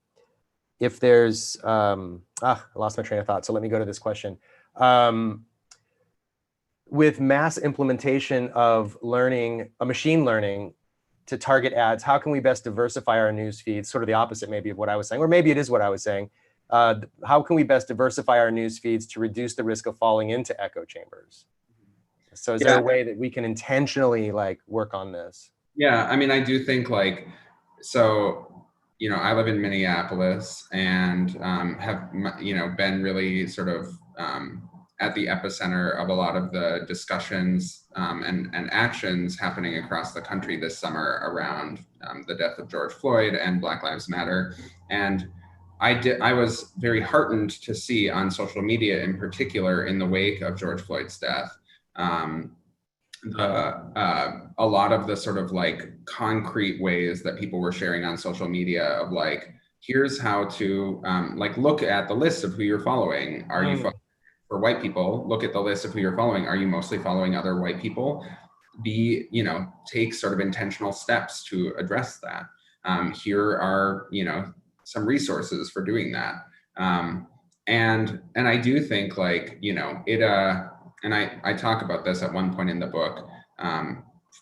if there's, I lost my train of thought, so let me go to this question. With mass implementation of machine learning to target ads, how can we best diversify our news feeds? Sort of the opposite maybe of what I was saying, or maybe it is what I was saying. How can we best diversify our news feeds to reduce the risk of falling into echo chambers? So is there a way that we can intentionally, like, work on this? Yeah, I mean, I do think, like, so, I live in Minneapolis, and have, been really sort of at the epicenter of a lot of the discussions and actions happening across the country this summer around the death of George Floyd and Black Lives Matter. And I was very heartened to see on social media, in particular, in the wake of George Floyd's death, a lot of the sort of, like, concrete ways that people were sharing on social media of, like, here's how to like, look at the list of who you're following. Are you for white people, look at the list of who you're following. Are you mostly following other white people? Take sort of intentional steps to address that. Here are, some resources for doing that. And I do think, like, and I talk about this at one point in the book,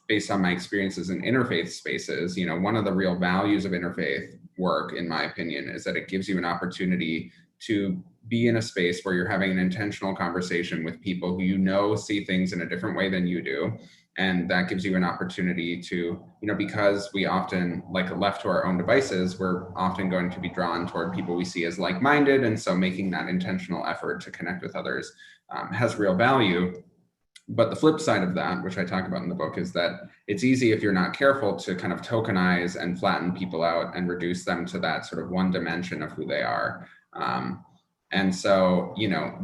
based on my experiences in interfaith spaces. One of the real values of interfaith work, in my opinion, is that it gives you an opportunity to be in a space where you're having an intentional conversation with people who see things in a different way than you do. And that gives you an opportunity to, because we often, like, left to our own devices, we're often going to be drawn toward people we see as like-minded. And so making that intentional effort to connect with others has real value. But the flip side of that, which I talk about in the book, is that it's easy, if you're not careful, to kind of tokenize and flatten people out and reduce them to that sort of one dimension of who they are. And so,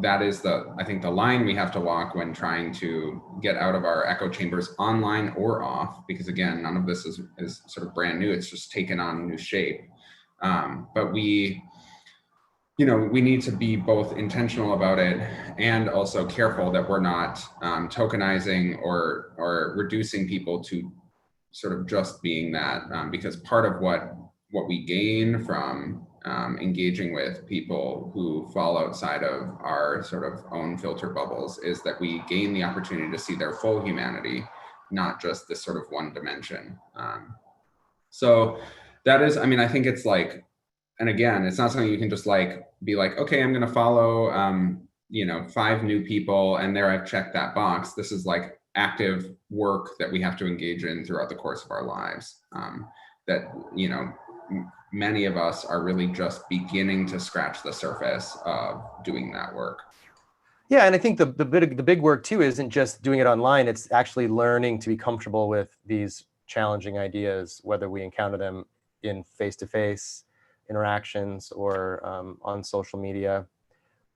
that is I think the line we have to walk when trying to get out of our echo chambers, online or off, because again, none of this is sort of brand new. It's just taken on a new shape. But we need to be both intentional about it and also careful that we're not tokenizing or reducing people to sort of just being that, because part of what we gain from engaging with people who fall outside of our sort of own filter bubbles is that we gain the opportunity to see their full humanity, not just this sort of one dimension. So that is, I mean, I think it's like, and again, it's not something you can just, like, be like, okay, I'm going to follow, 5 new people, and there I've checked that box. This is, like, active work that we have to engage in throughout the course of our lives. That, you know, many of us are really just beginning to scratch the surface of doing that work. Yeah, and I think the big work too isn't just doing it online. It's actually learning to be comfortable with these challenging ideas, whether we encounter them in face-to-face interactions or on social media.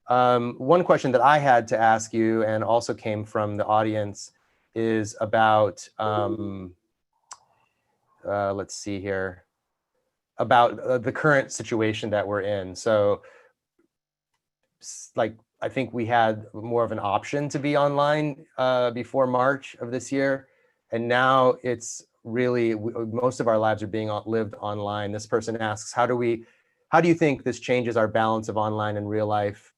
One question that I had to ask you, and also came from the audience, is about let's see here, about the current situation that we're in. So, like, I think we had more of an option to be online before March of this year, and now it's really most of our lives are being lived online. This person asks, how do you think this changes our balance of online and real life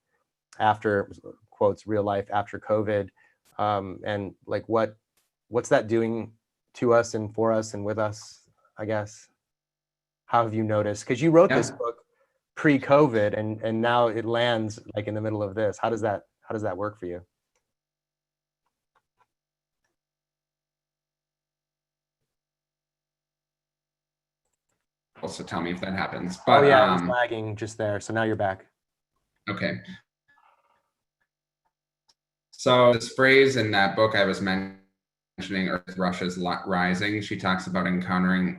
after, quotes, real life after COVID? And like, what's that doing to us and for us and with us, I guess? How have you noticed? Because you wrote this book pre-COVID, and now it lands like in the middle of this. How does that work for you? Also tell me if that happens. But oh yeah, it was lagging just there. So now you're back. Okay. So this phrase in that book I was mentioning, Earth Russia's Rising, she talks about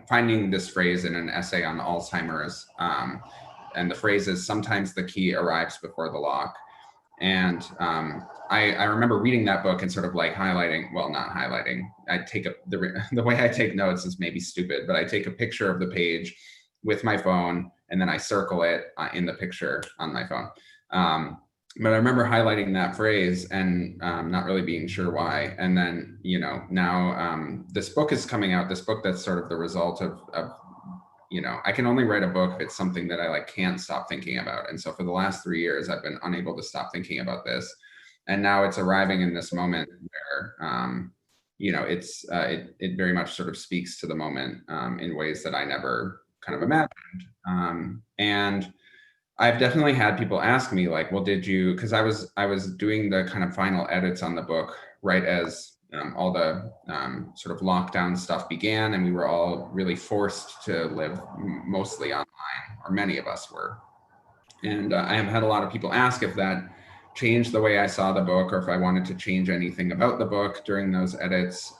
finding this phrase in an essay on Alzheimer's. And the phrase is, sometimes the key arrives before the lock. And I remember reading that book and sort of like highlighting, well, not highlighting, the way I take notes is maybe stupid, but I take a picture of the page with my phone and then I circle it in the picture on my phone. But I remember highlighting that phrase and not really being sure why. And then, you know, now this book is coming out, this book that's sort of the result of you know, I can only write a book if it's something that I like can't stop thinking about. And so for the last 3 years, I've been unable to stop thinking about this. And now it's arriving in this moment where, you know, it very much sort of speaks to the moment in ways that I never kind of imagined. And I've definitely had people ask me like, well, did you, because I was doing the kind of final edits on the book right as all the sort of lockdown stuff began, and we were all really forced to live mostly online, or many of us were. And I have had a lot of people ask if that changed the way I saw the book, or if I wanted to change anything about the book during those edits.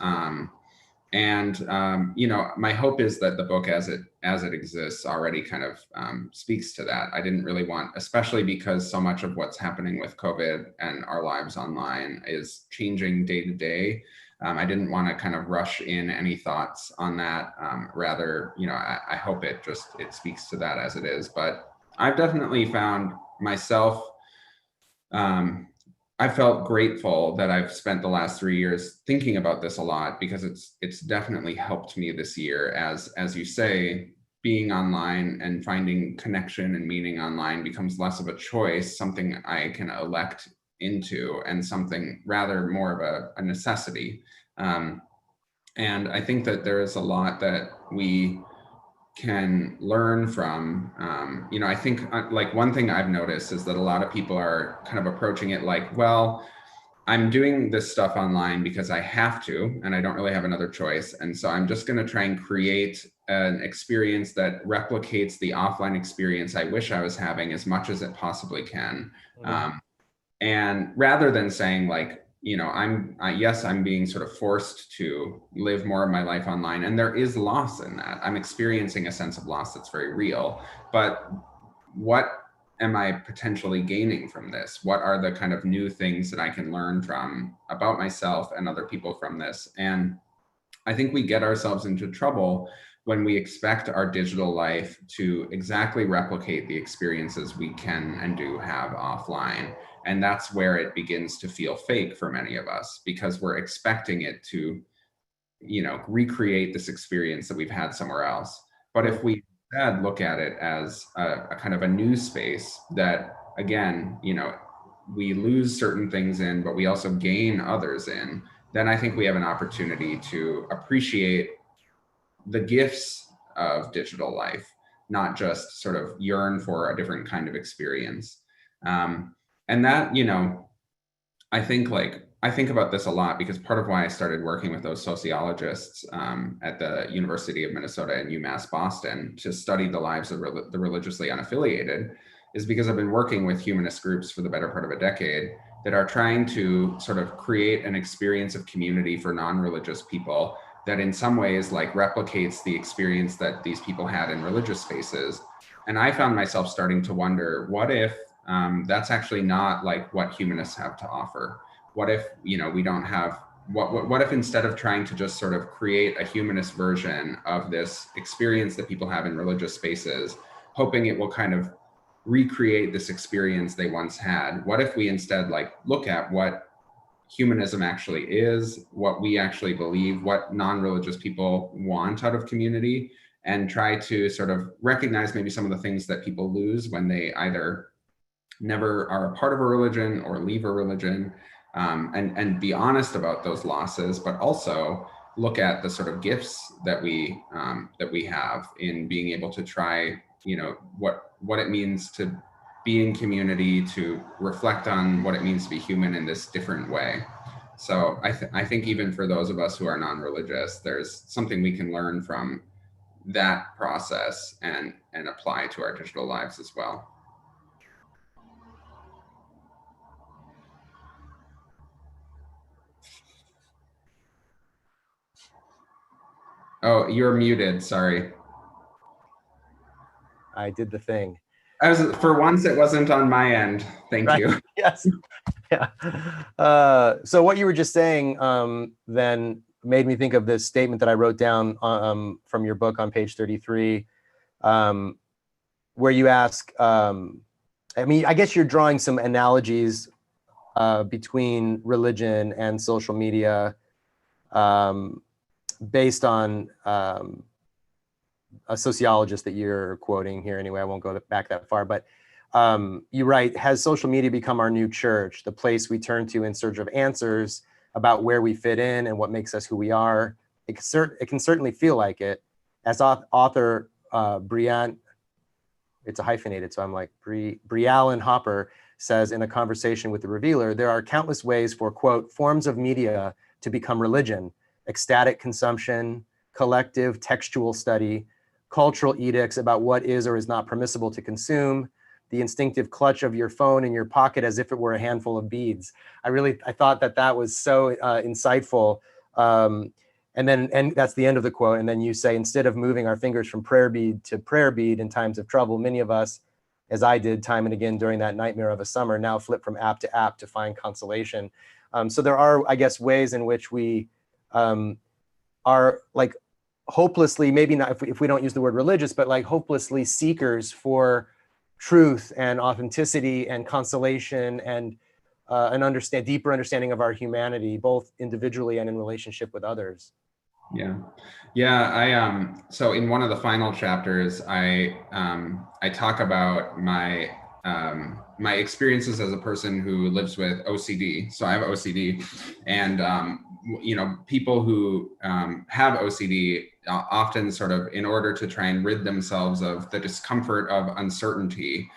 You know, my hope is that the book as it exists already kind of speaks to that. I didn't really want, especially because so much of what's happening with COVID and our lives online is changing day to day. I didn't want to kind of rush in any thoughts on that. Rather, you know, I hope it speaks to that as it is. But I've definitely found myself, I felt grateful that I've spent the last 3 years thinking about this a lot, because it's definitely helped me this year. As you say, being online and finding connection and meaning online becomes less of a choice, something I can elect into, and something rather more of a necessity. And I think that there is a lot that we can learn from. You know, I think like one thing I've noticed is that a lot of people are kind of approaching it like, well, I'm doing this stuff online because I have to, and I don't really have another choice. And so I'm just going to try and create an experience that replicates the offline experience I wish I was having as much as it possibly can. Mm-hmm. And rather than saying like, you know, yes, I'm being sort of forced to live more of my life online, and there is loss in that. I'm experiencing a sense of loss that's very real, but what am I potentially gaining from this? What are the kind of new things that I can learn from about myself and other people from this? And I think we get ourselves into trouble when we expect our digital life to exactly replicate the experiences we can and do have offline. And that's where it begins to feel fake for many of us, because we're expecting it to, you know, recreate this experience that we've had somewhere else. But if we instead look at it as a kind of a new space that, again, you know, we lose certain things in, but we also gain others in, then I think we have an opportunity to appreciate the gifts of digital life, not just sort of yearn for a different kind of experience. And that, you know, I think about this a lot because part of why I started working with those sociologists at the University of Minnesota and UMass Boston to study the lives of the religiously unaffiliated is because I've been working with humanist groups for the better part of a decade that are trying to sort of create an experience of community for non-religious people that in some ways like replicates the experience that these people had in religious spaces. And I found myself starting to wonder, what if that's actually not like what humanists have to offer? What if, we don't have, what if instead of trying to just sort of create a humanist version of this experience that people have in religious spaces, hoping it will kind of recreate this experience they once had, what if we instead like look at what humanism actually is, what we actually believe, what non-religious people want out of community, and try to sort of recognize maybe some of the things that people lose when they either never are a part of a religion or leave a religion, and be honest about those losses, but also look at the sort of gifts that we have in being able to try, what it means to be in community, to reflect on what it means to be human in this different way. So I think even for those of us who are non-religious, there's something we can learn from that process and apply to our digital lives as well. Oh, you're muted. Sorry. I did the thing. For once, it wasn't on my end. Thank you. Yes. Yeah. So what you were just saying then made me think of this statement that I wrote down from your book on page 33, where you ask, I guess you're drawing some analogies between religion and social media based on a sociologist that you're quoting here. Anyway, I won't go back that far, but you write, has social media become our new church, the place we turn to in search of answers about where we fit in and what makes us who we are? It can certainly feel like it. As author Brian, it's a hyphenated, so I'm like, Briallen Hopper says in a conversation with the Revealer, there are countless ways for, quote, forms of media to become religion: ecstatic consumption, collective textual study, cultural edicts about what is or is not permissible to consume, the instinctive clutch of your phone in your pocket as if it were a handful of beads. I thought that was so insightful. And that's the end of the quote. And then you say, instead of moving our fingers from prayer bead to prayer bead in times of trouble, many of us, as I did time and again during that nightmare of a summer, now flip from app to app to find consolation. So there are, I guess, ways in which we are like hopelessly, maybe not if we don't use the word religious, but like hopelessly seekers for truth and authenticity and consolation and an deeper understanding of our humanity, both individually and in relationship with others. Yeah. So in one of the final chapters, I talk about my experiences as a person who lives with OCD. So I have OCD, and people who have OCD often sort of, in order to try and rid themselves of the discomfort of uncertainty,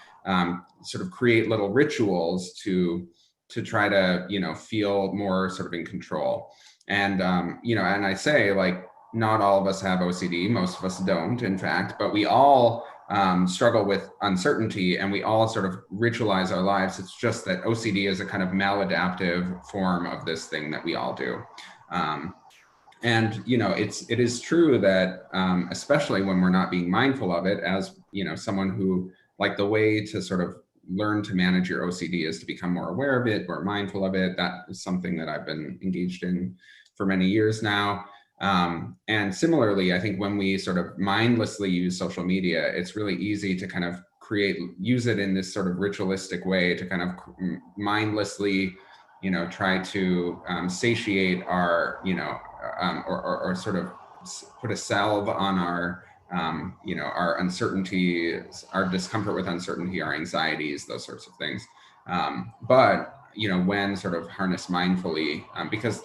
sort of create little rituals to try to feel more sort of in control. And and I say, like, not all of us have OCD, most of us don't, in fact, but we all struggle with uncertainty, and we all sort of ritualize our lives. It's just that OCD is a kind of maladaptive form of this thing that we all do. And it is true that especially when we're not being mindful of it, as someone who, like, the way to sort of learn to manage your OCD is to become more aware of it, more mindful of it. That is something that I've been engaged in for many years now. And similarly, I think when we sort of mindlessly use social media, it's really easy to kind of use it in this sort of ritualistic way to kind of mindlessly, try to satiate our, or sort of put a salve on our, our uncertainty, our discomfort with uncertainty, our anxieties, those sorts of things. But when sort of harnessed mindfully, because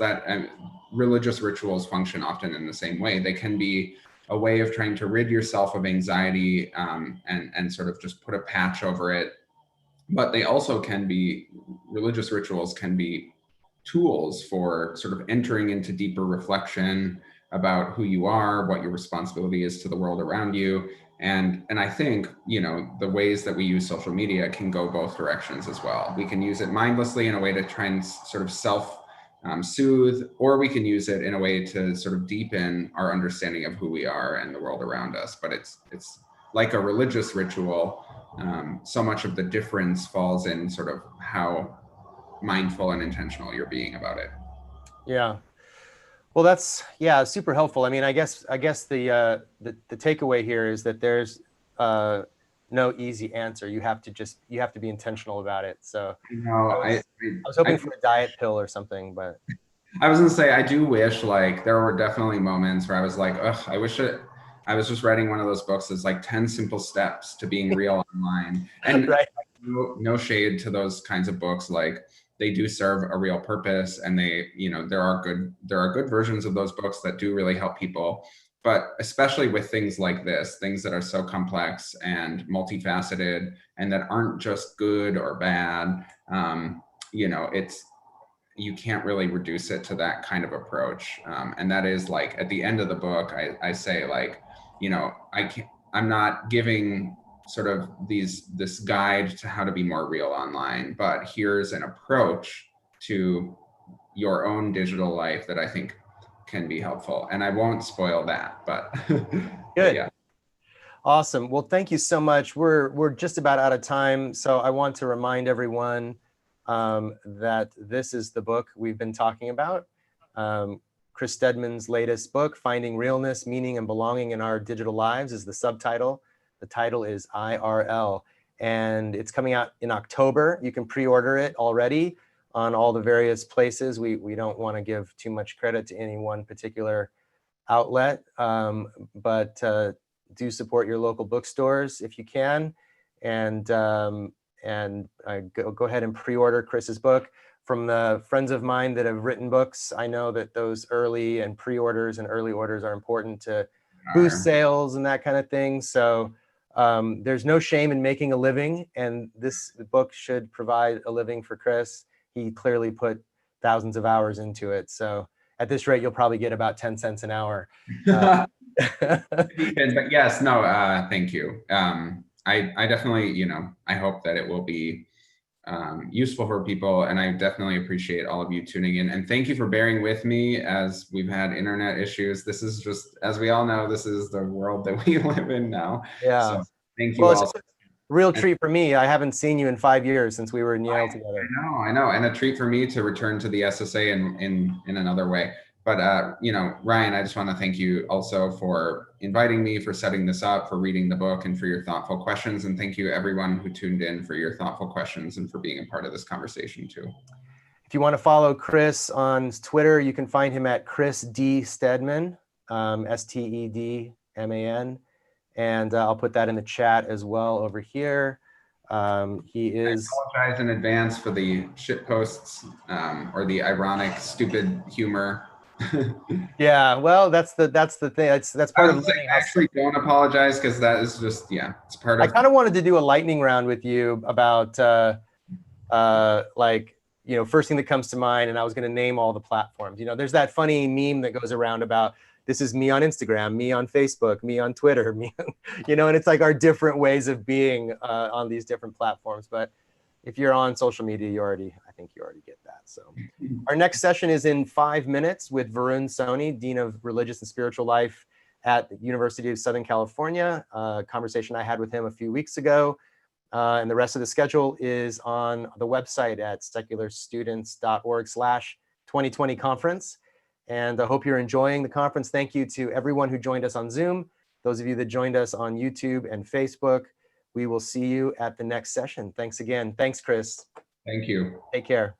religious rituals function often in the same way. They can be a way of trying to rid yourself of anxiety and sort of just put a patch over it. But they also can be, religious rituals can be tools for sort of entering into deeper reflection about who you are, what your responsibility is to the world around you. And I think, you know, the ways that we use social media can go both directions as well. We can use it mindlessly in a way to try and sort of soothe, or we can use it in a way to sort of deepen our understanding of who we are and the world around us. But it's like a religious ritual. So much of the difference falls in sort of how mindful and intentional you're being about it. Yeah. Well, that's, yeah, super helpful. I mean, I guess the takeaway here is that there's no easy answer. You have to be intentional about it. So I was hoping for a diet pill or something, but I was gonna say, I do wish, like, there were definitely moments where I was like, ugh, I wish I was just writing one of those books that's like 10 simple steps to being real online. And right. no shade to those kinds of books. Like, they do serve a real purpose, and they, you know, there are good versions of those books that do really help people. But especially with things like this, things that are so complex and multifaceted and that aren't just good or bad, you know, you can't really reduce it to that kind of approach. And that is, like, at the end of the book, I say, like, you know, I'm not giving sort of this guide to how to be more real online, but here's an approach to your own digital life that I think can be helpful. And I won't spoil that, but Good. But yeah. Awesome. Well, thank you so much. We're just about out of time. So I want to remind everyone that this is the book we've been talking about. Chris Stedman's latest book, Finding Realness, Meaning and Belonging in Our Digital Lives, is the subtitle. The title is IRL, and it's coming out in October. You can pre-order it already on all the various places. We don't want to give too much credit to any one particular outlet, but do support your local bookstores if you can, and go ahead and pre-order Chris's book. From the friends of mine that have written books, I know that those early and pre-orders and early orders are important to boost sales and that kind of thing. So there's no shame in making a living, and this book should provide a living for Chris. He clearly put thousands of hours into it. So at this rate, you'll probably get about 10 cents an hour. But yes, no, thank you. I definitely, you know, I hope that it will be useful for people, and I definitely appreciate all of you tuning in, and thank you for bearing with me as we've had internet issues. This is just, as we all know, this is the world that we live in now. Yeah. So thank you all. It's a real treat for me. I haven't seen you in 5 years since we were in Yale together. I know, and a treat for me to return to the SSA in another way. But you know, Ryan, I just want to thank you also for inviting me, for setting this up, for reading the book, and for your thoughtful questions. And thank you everyone who tuned in for your thoughtful questions and for being a part of this conversation too. If you want to follow Chris on Twitter, you can find him at Chris D. Stedman, STEDMAN. And I'll put that in the chat as well over here. He is. I apologize in advance for the shit posts or the ironic, stupid humor. Yeah, well, that's the thing. That's part of learning. Actually, don't apologize, because that is just, yeah, it's part of. I kind of wanted to do a lightning round with you about like, you know, first thing that comes to mind, and I was going to name all the platforms. You know, there's that funny meme that goes around about, this is me on Instagram, me on Facebook, me on Twitter, me on, you know, and it's like our different ways of being on these different platforms. But if you're on social media, I think you already get that. So our next session is in 5 minutes with Varun Soni, Dean of Religious and Spiritual Life at the University of Southern California. A conversation I had with him a few weeks ago. And the rest of the schedule is on the website at secularstudents.org/2020 conference. And I hope you're enjoying the conference. Thank you to everyone who joined us on Zoom. Those of you that joined us on YouTube and Facebook, we will see you at the next session. Thanks again. Thanks, Chris. Thank you. Take care.